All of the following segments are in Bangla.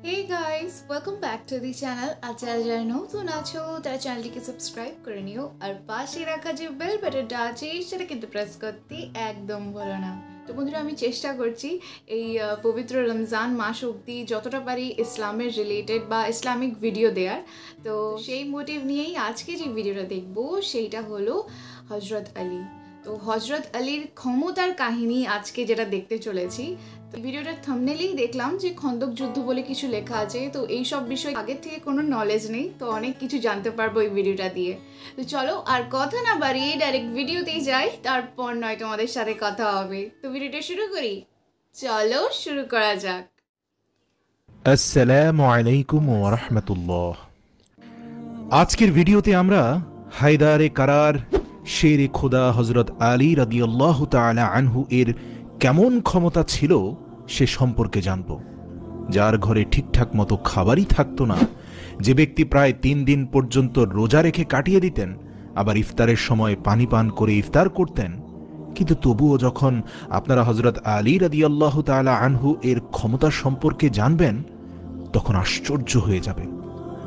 Hey guys, welcome back to the channel. আচ্ছা যারা নতুন আছো তারা চ্যানেলটিকে সাবস্ক্রাইব করে নিও আর পাশে রাখা যে বেল বাটনটা আছে সেটা কিন্তু প্রেস করতে একদম ভুলো না। তো বন্ধুরা আমি চেষ্টা করছি এই পবিত্র রমজান মাস অবধি যতটা পারি ইসলামের রিলেটেড বা ইসলামিক ভিডিও দেওয়ার। তো সেই মোটিভ নিয়েই আজকে যে ভিডিওটা দেখবো সেইটা হলো হজরত আলী। তো হজরত আলীর ক্ষমতার কাহিনী আজকে যেটা দেখতে চলেছি। তো ভিডিওটার থাম্বনেলেই দেখলাম যে খন্দক যুদ্ধ বলে কিছু লেখা আছে। তো এই সব বিষয় আগের থেকে কোনো নলেজ নেই, তো অনেক কিছু জানতে পারবো এই ভিডিওটা দিয়ে। তো চলো আর কথা না বাড়িয়ে ডাইরেক্ট ভিডিওতেই যাই, তারপর নয় তোমাদের সাথে কথা হবে। তো ভিডিওটা শুরু করি, চলো শুরু করা যাক। আসসালামু আলাইকুম ওয়া রাহমাতুল্লাহ। আজকের ভিডিওতে আমরা হায়দারে কারার শেরে খোদা হযরত আলী রাদিয়াল্লাহু তাআলা আনহু এর কেমন ক্ষমতা ছিল সে সম্পর্কে জানব। যার ঘরে ঠিকঠাক মতো খাবারই থাকতো না, যে ব্যক্তি প্রায় 3 দিন পর্যন্ত রোজা রেখে কাটিয়ে দিতেন, আবার ইফতারের সময় পানি পান করে ইফতার করতেন, কিন্তু তবুও যখন আপনারা হযরত আলী রাদিয়াল্লাহু তাআলা আনহু এর ক্ষমতা সম্পর্কে জানবেন তখন আশ্চর্য হয়ে যাবেন।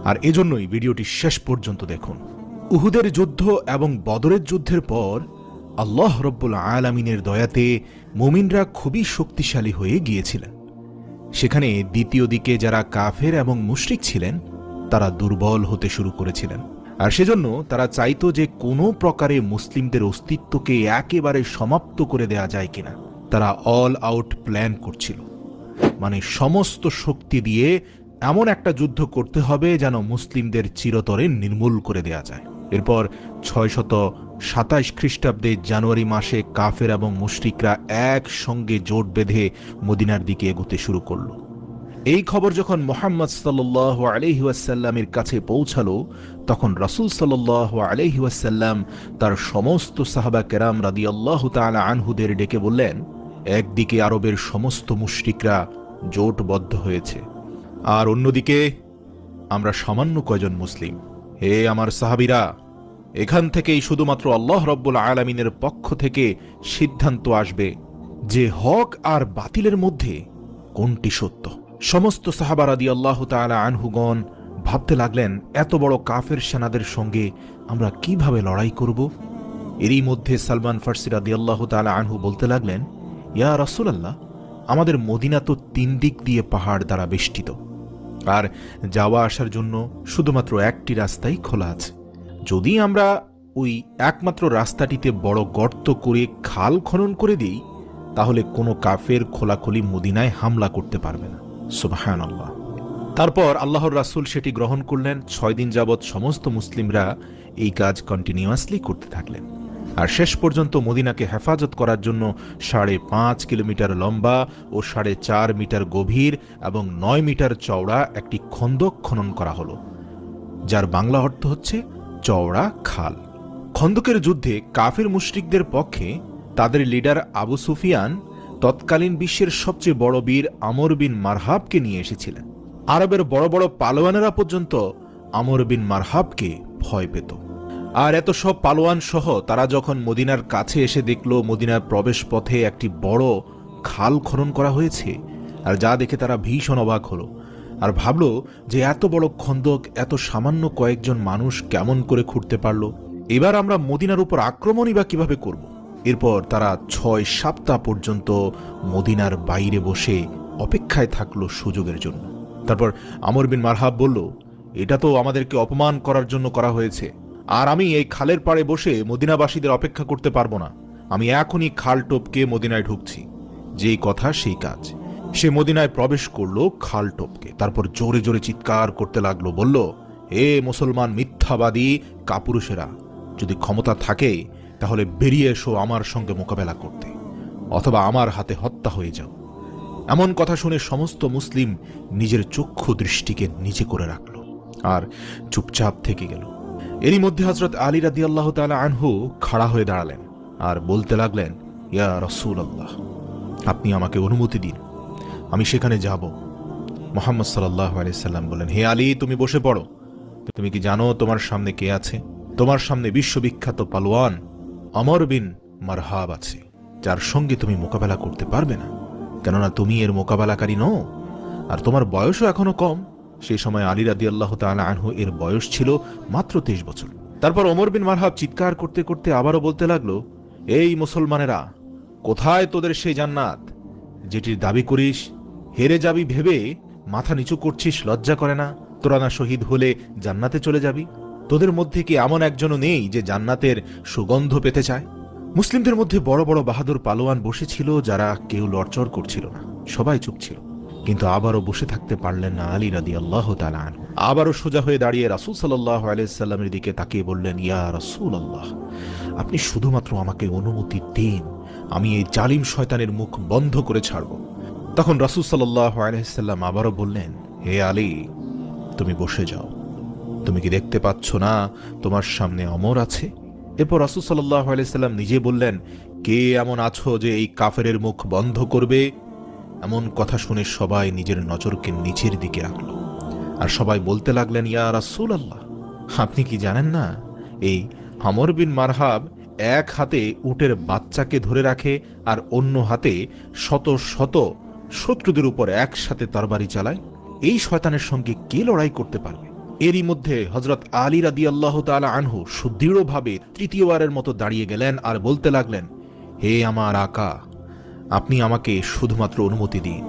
আর এজন্যই ভিডিওটি শেষ পর্যন্ত দেখুন। উহুদের যুদ্ধ এবং বদরের যুদ্ধের পর আল্লাহ রব্বুল আলামিনের দয়াতে মুমিনরা খুবই শক্তিশালী হয়ে গিয়েছিলেন। সেখানে দ্বিতীয় দিকে যারা কাফের এবং মুশরিক ছিলেন তারা দুর্বল হতে শুরু করেছিলেন, আর সেজন্য তারা চাইতো যে কোনো প্রকারে মুসলিমদের অস্তিত্বকে একেবারে সমাপ্ত করে দেয়া যায় কিনা। তারা অল আউট প্ল্যান করছিল, মানে সমস্ত শক্তি দিয়ে এমন একটা যুদ্ধ করতে হবে যেন মুসলিমদের চিরতরে নির্মূল করে দেয়া যায়। এরপর 627 খ্রিস্টাব্দে জানুয়ারি মাসে কাফের এবং মুশরিকরা একসঙ্গে জোট বেঁধে মদিনার দিকে এগোতে শুরু করল। এই খবর যখন মুহাম্মদ সাল্লাল্লাহু আলাইহি ওয়াসাল্লামের কাছে পৌঁছালো তখন রাসূল সাল্লাল্লাহু আলাইহি ওয়াসাল্লাম তার সমস্ত সাহাবা কেরাম রাদিয়াল্লাহু তাআলা আনহুদের ডেকে বললেন, একদিকে আরবের সমস্ত মুশরিকরা জোটবদ্ধ হয়েছে, আর অন্যদিকে আমরা সামান্য কয়জন মুসলিম। হে আমার সাহাবীরা, এখান থেকেই শুধুমাত্র আল্লাহ রব্বুল আলামিনের পক্ষ থেকে সিদ্ধান্ত আসবে যে হক আর বাতিলের মধ্যে কোনটি সত্য। সমস্ত সাহাবা রাদিয়াল্লাহু তাআলা আনহুগণ ভাবতে লাগলেন, এত বড় কাফের সেনাদের সঙ্গে আমরা কিভাবে লড়াই করব। এরই মধ্যে সালমান ফারসি রাদিয়াল্লাহু তাআলা আনহু বলতে লাগলেন, ইয়া রাসূলুল্লাহ, আমাদের মদিনা তো 3 দিক দিয়ে পাহাড় দ্বারা বেষ্টিত, আর যাওয়া আসার জন্য শুধুমাত্র একটি রাস্তাই খোলা আছে। যদি আমরা ওই একমাত্র রাস্তাটিতে বড় গর্ত করে খাল খনন করে দিই তাহলে কোনো কাফের খোলাখুলি মদিনায় হামলা করতে পারবে না। সুবহানাল্লাহ। তারপর আল্লাহর রাসূল সেটি গ্রহণ করলেন। 6 দিন যাবৎ সমস্ত মুসলিমরা এই কাজ কন্টিনিউয়াসলি করতে থাকলেন, আর শেষ পর্যন্ত মদিনাকে হেফাজত করার জন্য 5.5 কিলোমিটার লম্বা ও 4.5 মিটার গভীর এবং 9 মিটার চওড়া একটি খন্দক খনন করা হলো, যার বাংলা অর্থ হচ্ছে চওড়া খাল। খন্দকের যুদ্ধে কাফের মুশরিকদের পক্ষে তাদের লিডার আবু সুফিয়ান তৎকালীন বিশ্বের সবচেয়ে বড় বীর আমর বিন মারহাবকে নিয়ে এসেছিলেন। আরবের বড় বড় পালোয়ানেরা পর্যন্ত আমর বিন মারহাবকে ভয় পেত। আর এত সব পালোয়ান সহ তারা যখন মদিনার কাছে এসে দেখল মদিনার প্রবেশ পথে একটি বড় খাল খনন করা হয়েছে, আর যা দেখে তারা ভীষণ অবাক হলো আর ভাবল যে এত বড় খন্দক এত সামান্য কয়েকজন মানুষ কেমন করে খুঁড়তে পারল। এবার আমরা মদিনার উপর আক্রমণই বা কিভাবে করব। এরপর তারা 6 সপ্তাহ পর্যন্ত মদিনার বাইরে বসে অপেক্ষায় থাকলো সুযোগের জন্য। তারপর আমর বিন মারহাব বলল, এটা তো আমাদেরকে অপমান করার জন্য করা হয়েছে, আর আমি এই খালের পাড়ে বসে মদিনাবাসীদের অপেক্ষা করতে পারবো না। আমি এখনই খাল টপকে মদিনায় ঢুকছি। যেই কথা সেই কাজ। সে মদিনায় প্রবেশ করলো খাল টপকে, তারপর জোরে জোরে চিৎকার করতে লাগলো, বলল, হে মুসলমান মিথ্যাবাদী কাপুরুষেরা, যদি ক্ষমতা থাকে তাহলে বেরিয়ে এসো আমার সঙ্গে মোকাবেলা করতে, অথবা আমার হাতে হত্যা হয়ে যাও। এমন কথা শুনে সমস্ত মুসলিম নিজের চক্ষু দৃষ্টিকে নিচে করে রাখল আর চুপচাপ থেকে গেল। এরই মধ্যে হযরত আলী রাদিয়াল্লাহু তাআলা আনহু খাড়া হয়ে দাঁড়ালেন আর বলতে লাগলেন, ইয়া রাসূলুল্লাহ, আপনি আমাকে অনুমতি দিন, আমি সেখানে যাব। মুহাম্মদ সাল্লাল্লাহু আলাইহি সাল্লাম বললেন, হে আলী, তুমি বসে পড়ো। তুমি কি জানো তোমার সামনে কে আছে? তোমার সামনে বিশ্ববিখ্যাত পালোয়ান আমর বিন মারহাব আছে, যার সঙ্গে তুমি মোকাবেলা করতে পারবে না, কেননা তুমি এর মোকাবেলাকারী নও। আর তোমার বয়সও এখনো কম। সেই সময় আলী রাদিয়াল্লাহু তাআলা আনহু এর বয়স ছিল মাত্র 23 বছর। তারপর ওমর বিন মারহাব চিৎকার করতে করতে আবারও বলতে লাগলো, এই মুসলমানেরা, কোথায় তোদের সেই জান্নাত যেটির দাবি করিস? হেরে যাবি ভেবে মাথা নিচু করছিস, লজ্জা করে না? তোরা না শহীদ হলে জান্নাতে চলে যাবি? তোদের মধ্যে কি এমন একজনও নেই যে জান্নাতের সুগন্ধ পেতে চায়? মুসলিমদের মধ্যে বড় বড় বাহাদুর পালোয়ান বসেছিল, যারা কেউ লড়চড় করছিল না, সবাই চুপ ছিল। কিন্তু আবারও বসে থাকতে পারলেন না আলী রাদিয়াল্লাহু তাআলা আনহু। আবারও সোজা হয়ে দাঁড়িয়ে রাসূল সাল্লাল্লাহু আলাইহি সাল্লামের দিকে তাকিয়ে বললেন, ইয়া রাসূলুল্লাহ, আপনি শুধুমাত্র আমাকে অনুমতি দিন, আমি এই জালিম শয়তানের মুখ বন্ধ করে ছাড়ব। তখন রাসূল সাল্লাল্লাহু আলাইহি সাল্লাম আবারও বললেন, হে আলী, তুমি বসে যাও। তুমি কি দেখতে পাচ্ছ না তোমার সামনে ওমর আছে? এরপর রাসূল সাল্লাল্লাহু আলাইহি সাল্লাম নিজে বললেন, কে এমন আছো যে এই কাফেরের মুখ বন্ধ করবে? এমন কথা শুনে সবাই নিজের নজরকে নিচের দিকে রাখল, আর সবাই বলতে লাগলেন, ইয়া রাসূলুল্লাহ, আপনি কি জানেন না এই আমর বিন মারহাব এক হাতে উটের বাচ্চাকে ধরে রাখে আর অন্য হাতে শত শত শত্রুদের উপর একসাথে তরবারি চালায়? এই শয়তানের সঙ্গে কে লড়াই করতে পারবে? এরই মধ্যে হযরত আলী রাদিয়াল্লাহু তাআলা আনহু সুদৃঢ়ভাবে তৃতীয়বারের মতো দাঁড়িয়ে গেলেন আর বলতে লাগলেন, হে আমার আকা, আপনি আমাকে শুধুমাত্র অনুমতি দিন,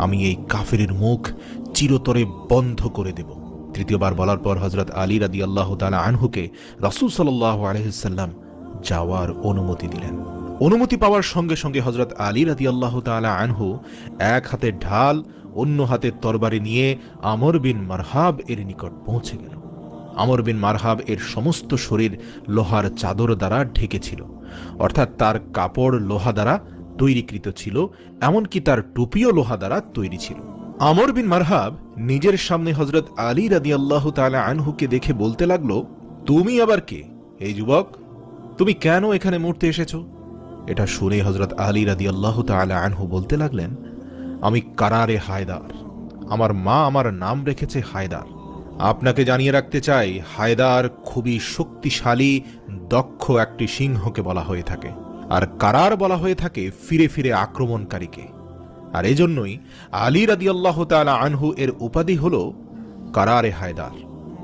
আমি এই কাফেরের মুখ চিরতরে বন্ধ করে দেব। তৃতীয়বার বলার পর হযরত আলী রাদিয়াল্লাহু তাআলা আনহুকে রাসূল সাল্লাল্লাহু আলাইহি সাল্লাম যাওয়ার অনুমতি দিলেন। অনুমতি পাওয়ার সঙ্গে সঙ্গে হযরত আলী রাদিয়াল্লাহু তাআলা আনহু এক হাতে ঢাল, অন্য হাতে তরবারি নিয়ে আমর বিন মারহাব এর নিকট পৌঁছে গেল। আমর বিন মারহাব এর সমস্ত শরীর লোহার চাদর দ্বারা ঢেকেছিল, অর্থাৎ তার কাপড় লোহা দ্বারা তৈরিকৃত ছিল, এমনকি তার টুপিও লোহা দ্বারা তৈরি ছিল। আমর বিন মারহাব নিজের সামনে হযরত আলী রাদিয়াল্লাহু তাআলা আনহুকে দেখে বলতে লাগলো, তুমি আবার কে? এই যুবক, তুমি কেন এখানে মরতে এসেছো? এটা শুনে হযরত আলী রাদিয়াল্লাহু তাআলা আনহু বলতে লাগলেন, আমি কারারে হায়দার, আমার মা আমার নাম রেখেছে হায়দার। আপনাকে জানিয়ে রাখতে চাই, হায়দার খুবই শক্তিশালী দক্ষ একটি সিংহকে বলা হয়ে থাকে, আর কারার বলা হয়ে থাকে ফিরে ফিরে আক্রমণকারীকে। আর এজন্যই আলী রাদিয়াল্লাহু তাআলা আনহু এর উপাধি হল কারারে হায়দার,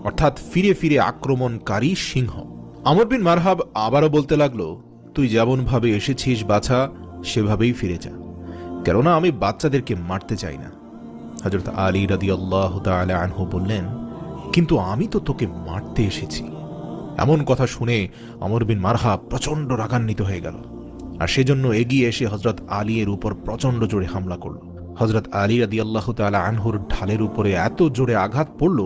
অর্থাৎ ফিরে ফিরে আক্রমণকারী সিংহ। আমর বিন মারহাব আবারও বলতে লাগলো, তুই যেমন ভাবে এসেছিস বাছা, সেভাবেই ফিরে যা, কেননা আমি বাচ্চাদেরকে মারতে চাই না। হযরত আলী রাদিয়াল্লাহু তাআলা আনহু বললেন, কিন্তু আমি তো তোকে মারতে এসেছি। এমন কথা শুনে আমর বিন মারহাব প্রচন্ড রাগান্বিত হয়ে গেল, আর সেজন্য এগিয়ে এসে হযরত আলী এর উপর প্রচন্ড জোরে হামলা করল। হযরত আলী রাদিয়াল্লাহু তাআলা আনহুর ঢালের উপরে এত জোরে আঘাত পড়ল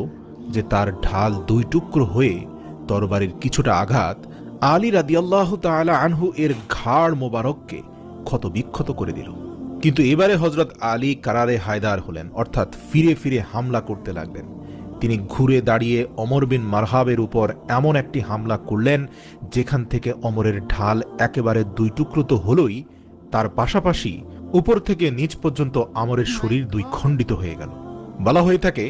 যে তার ঢাল দুই টুকরো হয়ে তরবারির কিছুটা আঘাত আলী রাদিয়াল্লাহু তাআলা আনহু এর ঘাড় মোবারককে ক্ষতবিক্ষত করে দিল। কিন্তু এবারে হযরত আলী কারারে হায়দার হলেন, অর্থাৎ ফিরে ফিরে হামলা করতে লাগলেন। তিনি ঘুরে দাঁড়িয়ে ওমর বিন মারহাবের উপর এমন একটি হামলা করলেন যেখান থেকে ওমরের ঢাল একেবারে দুই টুকরো তো হলোই, তার পাশাপাশি উপর থেকে নিচ পর্যন্ত ওমরের শরীর দুই খণ্ডিত হয়ে গেল। বলা হয়ে থাকে,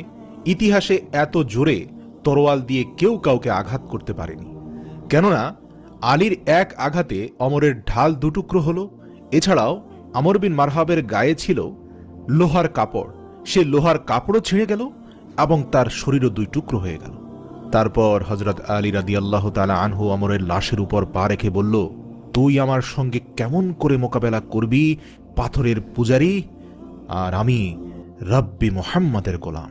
ইতিহাসে এত জোরে তরোয়াল দিয়ে কেউ কাউকে আঘাত করতে পারেনি, কেননা আলীর এক আঘাতে ওমরের ঢাল দুটুকরো হলো। এছাড়াও আমর বিন মারহাবের গায়ে ছিল লোহার কাপড়, সে লোহার কাপড়ও ছিঁড়ে গেল এবং তার শরীরও দুই টুকরো হয়ে গেল। তারপর হযরত আলী রাদিয়াল্লাহু তাআলা আনহু ওমরের লাশের উপর পা রেখে বলল, তুই আমার সঙ্গে কেমন করে মোকাবেলা করবি, পাথরের পূজারী, আর আমি রব্বি মুহাম্মাদের গোলাম।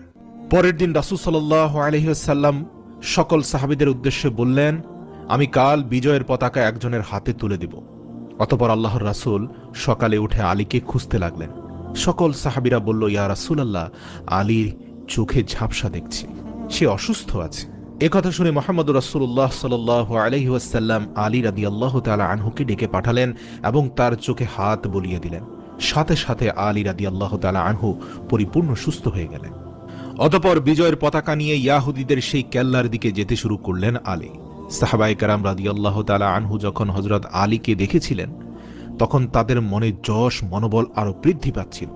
পরের দিন রাসূল সাল্লাল্লাহু আলাইহি ওয়াসাল্লাম সকল সাহাবীদের উদ্দেশ্যে বললেন, আমি কাল বিজয়ের পতাকা একজনের হাতে তুলে দেব। অতঃপর আল্লাহর রাসূল সকালে উঠে আলীকে খুঁজতে লাগলেন। সকল সাহাবীরা বলল, ইয়া রাসূলুল্লাহ, আলীর চোখে ঝাপসা দেখছি, সে অসুস্থ আছে। একথা শুনে মুহাম্মদুর রাসূলুল্লাহ সাল্লাল্লাহু আলাইহি ওয়াসাল্লাম আলী রাদিয়াল্লাহু তাআলা আনহুকে ডেকে পাঠালেন এবং তার চোখে হাত বুলিয়ে দিলেন। সাথে সাথে আলী রাদিয়াল্লাহু তাআলা আনহু পরিপূর্ণ সুস্থ হয়ে গেলেন। অতঃপর বিজয়ের পতাকা নিয়ে ইয়াহুদীদের সেই কেল্লার দিকে যেতে শুরু করলেন আলী। সাহাবায়ে কেরাম রাদিয়াল্লাহু তাআলা আনহু যখন হযরত আলীকে দেখেছিলেন, তখন তাদের মনে যশ মনোবল আরো বৃদ্ধি পাচ্ছিল।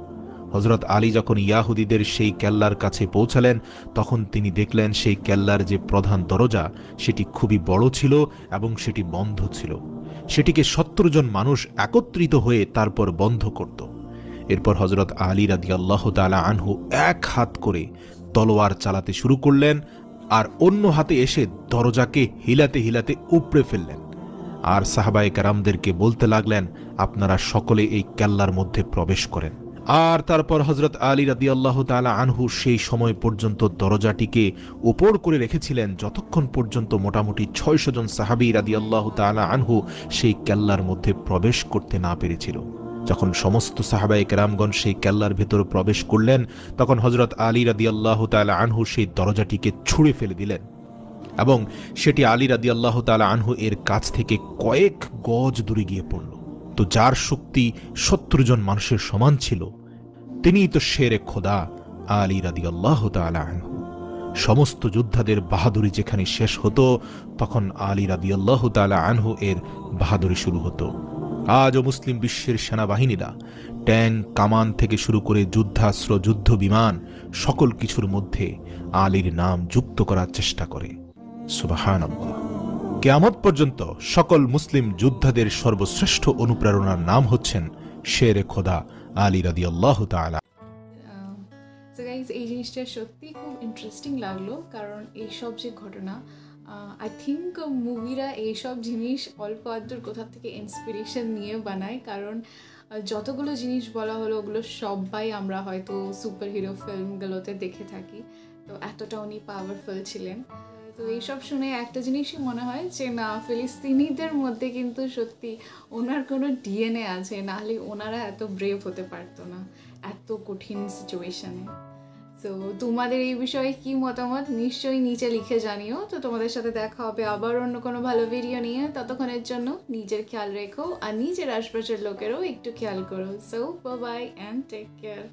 হযরত আলী যখন ইয়াহুদীদের সেই কেল্লার কাছে পৌঁছালেন, তখন তিনি দেখলেন সেই কেল্লার যে প্রধান দরজা সেটি খুবই বড় ছিল এবং সেটি বন্ধ ছিল। সেটিকে 70 জন মানুষ একত্রিত হয়ে তারপর বন্ধ করত। এরপর হযরত আলী রাদিয়াল্লাহু তাআলা আনহু এক হাত করে তলোয়ার চালাতে শুরু করলেন আর অন্য হাতে এসে দরজাকে হিলাতে হিলাতে উপড়ে ফেললেন আর সাহাবায়ে কেরামদেরকে বলতে লাগলেন, আপনারা সকলে এই কেল্লার মধ্যে প্রবেশ করেন। আর তারপর হযরত আলী রাদিয়াল্লাহু তাআলা আনহু সেই সময় পর্যন্ত দরজাটিকে উপর করে রেখেছিলেন যতক্ষণ পর্যন্ত মোটামুটি ৬০০ জন সাহাবী রাদিয়াল্লাহু তাআলা আনহু সেই কেল্লার মধ্যে প্রবেশ করতে না পেরেছিল। যখন সমস্ত সাহাবায়ে কেরামগণ সেই কেল্লার ভেতর প্রবেশ করলেন, তখন হযরত আলী রাদিয়াল্লাহু তাআলা আনহু সেই দরজাটিকে ছুঁড়ে ফেলে দিলেন এবং সেটি আলী রাদিয়াল্লাহু তাআলা আনহু এর কাছ থেকে কয়েক গজ দূরে গিয়ে পড়ল। তো যার শক্তি ৭০ জন মানুষের সমান ছিল, তিনিই তো শেরে খোদা আলী রাদিয়াল্লাহু তাআলা আনহু। সমস্ত যোদ্ধাদের বাহাদুরি যেখানে শেষ হতো, তখন আলী রাদিয়াল্লাহু তাআলা আনহু এর বাহাদুরি শুরু হতো। আজও মুসলিম বিশ্বের সেনাবাহিনীরা ট্যাঙ্ক, কামান থেকে শুরু করে যুদ্ধাস্ত্র, যুদ্ধ বিমান সকল কিছুর মধ্যে আলীর নাম যুক্ত করার চেষ্টা করে। সুবহানাল্লাহ। কিয়ামত পর্যন্ত সকল মুসলিম যোদ্ধাদের সর্বশ্রেষ্ঠ অনুপ্রেরণার নাম হচ্ছেন শেরে খোদা আলী রাদিয়াল্লাহু তাআলা। সো গাইস, এই জিনিসটা সত্যি খুব ইন্টারেস্টিং লাগলো, কারণ এইসব যে ঘটনা, আই থিঙ্ক মুভিরা এইসব জিনিস অল্প আধটুর কোথা থেকে ইন্সপিরেশন নিয়ে বানায়, কারণ যতগুলো জিনিস বলা হলো ওগুলো সবাই আমরা হয়তো সুপার হিরো ফিল্মগুলোতে দেখে থাকি। তো এতটা উনি পাওয়ারফুল ছিলেন। তো এইসব শুনে একটা জিনিসই মনে হয় যে না, ফিলিস্তিনিদের মধ্যে কিন্তু সত্যি ওনার কোনো ডিএনএ আছে, নাহলে ওনারা এত ব্রেভ হতে পারতো না এত কঠিন সিচুয়েশানে। তো তোমাদের এই বিষয়ে কি মতামত নিশ্চয়ই নিচে লিখে জানিও। তো তোমাদের সাথে দেখা হবে আবার অন্য কোনো ভালো ভিডিও নিয়ে। ততক্ষণের জন্য নিজের খেয়াল রেখো আর নিজের আশপাশের লোকেরও একটু খেয়াল করো। So bye bye and take care.